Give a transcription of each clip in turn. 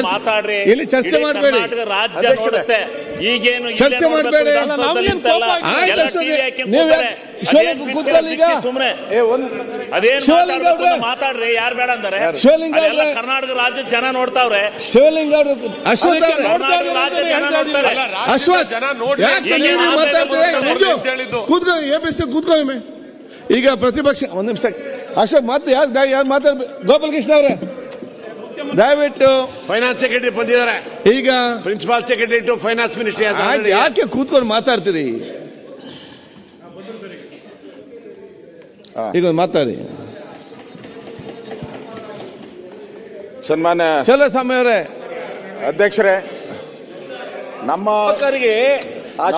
ಮಾತಾಡ್ರಿ, ಇಲ್ಲಿ ಚರ್ಚೆ ಮಾಡಬೇಡಿ, ರಾಜ್ಯ ನೋಡುತ್ತೆ. ಈಗೇನು ಚರ್ಚೆ ಮಾಡಬೇಡಿ, ಮಾತಾಡ್ರಿ. ಯಾರು ಬೇಡ ಅಂದ್ರೆ ಕರ್ನಾಟಕ ರಾಜ್ಯ ಜನ ನೋಡ್ತಾವ್ರೆ. ಶಿವಲಿಂಗ ಅವರು ಅಶ್ವತ್ಥ ಕೂತ್ಕೊಳ್ಳಿ. ಈಗ ಪ್ರತಿಪಕ್ಷ ಒಂದ್ ನಿಮಿಷ ಅಶೋಕ್ ಮತ್ತೆ ಯಾರು ಮಾತಾಡ್ಬೇಕು? ಗೋಪಾಲ್ ಕೃಷ್ಣ ಅವರೇ ದಯವಿಟ್ಟು. ಫೈನಾನ್ಸ್ ಸೆಕ್ರೆಟರಿ ಬಂದಿದ್ದಾರೆ, ಈಗ principal secretary to finance ministry. ಯಾಕೆ ಕೂತ್ಕೊಂಡು ಮಾತಾಡ್ತೀರಿ? ಈಗ ಮಾತಾಡಿ. ಸನ್ಮಾನ್ಯ ಚಲಸ್ವಾಮಿ ಅವರೇ, ಅಧ್ಯಕ್ಷರೇ, ನಮ್ಮ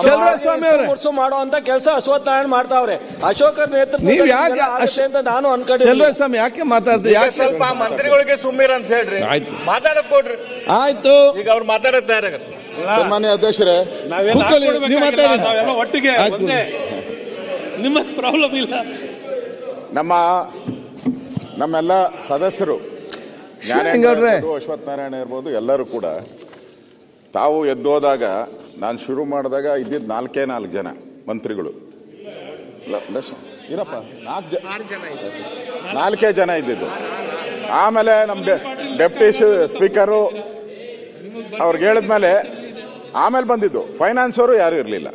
ಚಲಸ್ವಾಮಿ ಅವರೇ ಮಾಡುವಂತ ಕೆಲಸ ಅಶ್ವತ್ಥನಾರಾಯಣ ಮಾಡ್ತಾವ್ರೆ. ಅಶೋಕರ್ ನೀವು ಯಾಕೆ ಅಂತ ನಾನು ಅನ್ಕೊಂಡೆ. ಚಲಸ್ವಾಮಿ ಯಾಕೆ ಮಾತಾಡ್ತೀರಿ? ಯಾಕೆ ಸ್ವಲ್ಪ ಮಂತ್ರಿಗಳಿಗೆ ಸುಮ್ಮೀರ್ ಅಂತ ಹೇಳ್ರಿ, ಮಾತಾಡಕ್ ಕೊಡ್ರಿ. ಆಯ್ತು, ಈಗ ಅವ್ರು ಮಾತಾಡುತ್ತಾರೆ. ಸನ್ಮಾನ್ಯ ಅಧ್ಯಕ್ಷರೇ, ನೀವು ಮಾತಾಡಿ, ಒಟ್ಟಿಗೆ ನಿಮ್ಮ ಪ್ರಾಬ್ಲಮ್ ಇಲ್ಲ. ನಮ್ಮೆಲ್ಲ ಸದಸ್ಯರು ಅಶ್ವತ್ಥನಾರಾಯಣ ಇರ್ಬೋದು, ಎಲ್ಲರೂ ಕೂಡ ತಾವು ಎದ್ದೋದಾಗ ನಾನು ಶುರು ಮಾಡಿದಾಗ ಇದ್ದಿದ್ದು 4 ಜನ ಮಂತ್ರಿಗಳು. ಇರಪ್ಪ 4 ಜನ ಇದ್ದಿದ್ದು. ಆಮೇಲೆ ನಮ್ಮ ಡೆಪ್ಟಿ ಸ್ಪೀಕರು ಅವ್ರಿಗೆ ಹೇಳಿದ್ಮೇಲೆ ಆಮೇಲೆ ಬಂದಿದ್ದು ಫೈನಾನ್ಸ್ ಅವರು ಯಾರು ಇರಲಿಲ್ಲ.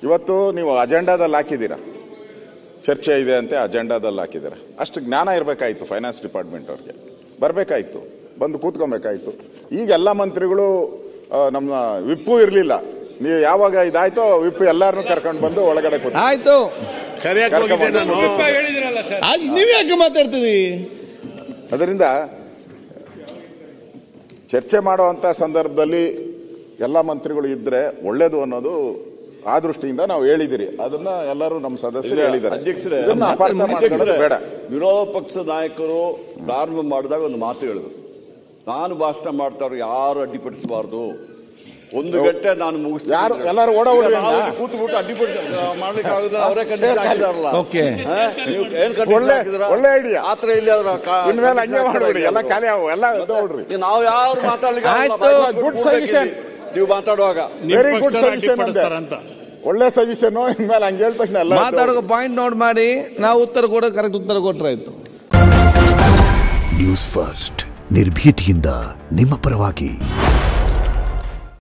ಇವತ್ತು ನೀವು ಅಜೆಂಡಾದಲ್ಲಿ ಹಾಕಿದ್ದೀರಾ, ಚರ್ಚೆ ಇದೆ ಅಂತ ಅಜೆಂಡಾದಲ್ಲಿ ಹಾಕಿದ್ದೀರಾ. ಅಷ್ಟು ಜ್ಞಾನ ಇರಬೇಕಾಯ್ತು ಫೈನಾನ್ಸ್ ಡಿಪಾರ್ಟ್ಮೆಂಟ್ ಅವ್ರಿಗೆ, ಬರಬೇಕಾಯ್ತು, ಬಂದು ಕೂತ್ಕೊಬೇಕಾಯ್ತು. ಈಗ ಎಲ್ಲ ಮಂತ್ರಿಗಳು ನಮ್ಮ ವಿಪ್ಪು ಇರಲಿಲ್ಲ. ನೀವು ಯಾವಾಗ ಇದಾಯ್ತೋ ವಿಪ್ಪು ಎಲ್ಲಾರನ್ನೂ ಕರ್ಕೊಂಡು ಬಂದು ಒಳಗಡೆ ಆಯ್ತು. ನೀವ್ ಯಾಕೆ ಮಾತಾಡ್ತೀವಿ? ಅದರಿಂದ ಚರ್ಚೆ ಮಾಡುವಂತ ಸಂದರ್ಭದಲ್ಲಿ ಎಲ್ಲ ಮಂತ್ರಿಗಳು ಇದ್ರೆ ಒಳ್ಳೇದು ಅನ್ನೋದು ಆ ದೃಷ್ಟಿಯಿಂದ ನಾವು ಹೇಳಿದಿರಿ. ಅದನ್ನ ಎಲ್ಲರೂ ನಮ್ಮ ಸದಸ್ಯರು ಹೇಳಿದ್ದಾರೆ. ಬೇಡ. ವಿರೋಧ ಪಕ್ಷದ ನಾಯಕರು ಪ್ರಾರಂಭ ಮಾಡಿದಾಗ ಒಂದು ಮಾತು ಹೇಳಿದ್ರು, ನಾನು ಭಾಷಣ ಮಾಡ್ತಾವ್ರು ಯಾರು ಅಡ್ಡಿಪಡಿಸಬಾರ್ದು, 1 ಗಂಟೆ ನಾನು ಮುಗಿಸ್ತೀನಿ. ಯಾರು ಎಲ್ಲರೂ ಕೂತ್ಬಿಟ್ಟು ಅಡ್ಡಿಪಡಿಸ ಮಾಡ್ಲಿಕ್ಕಾಗುದ ಅವರೇ ಖಂಡಿತ ಆಗಿದಾರಲ್ಲ. ಒಳ್ಳೆ ಐಡಿಯಾ. ಆತರ ಇಲ್ಲಿ ಇನ್ಮೇಲೆ ಹಂಗೆ ಮಾಡ್ಬಿಡಿ, ಎಲ್ಲ ಖಾಲಿ ಎಲ್ಲ ನೋಡ್ರಿ. ನಾವು ಯಾರು ಮಾತಾಡ್ಲಿಕ್ಕೆ ಗುಡ್ ಸಜೆಷನ್ ನೀವು ಮಾತಾಡುವಾಗ. ವೆರಿ ಗುಡ್ ಸಜೆಷನ್ ಅಂತ, ಒಳ್ಳೆ ಸಜೆಷನ್. ಇನ್ಮೇಲೆ ಹಂಗೆ ಹೇಳಿದ ತಕ್ಷಣ ಎಲ್ಲ ಮಾತಾಡೋ ಪಾಯಿಂಟ್ ನೋಟ್ ಮಾಡಿ ನಾವು ಉತ್ತರ ಕೊಡೋ ಕರೆಕ್ಟ್ ಉತ್ತರ ಕೊಟ್ರಾಯ್ತು. ನ್ಯೂಸ್ ಫಸ್ಟ್ ನಿರ್ಭೀತಿಯಿಂದ ನಿಮ್ಮ ಪರವಾಗಿ.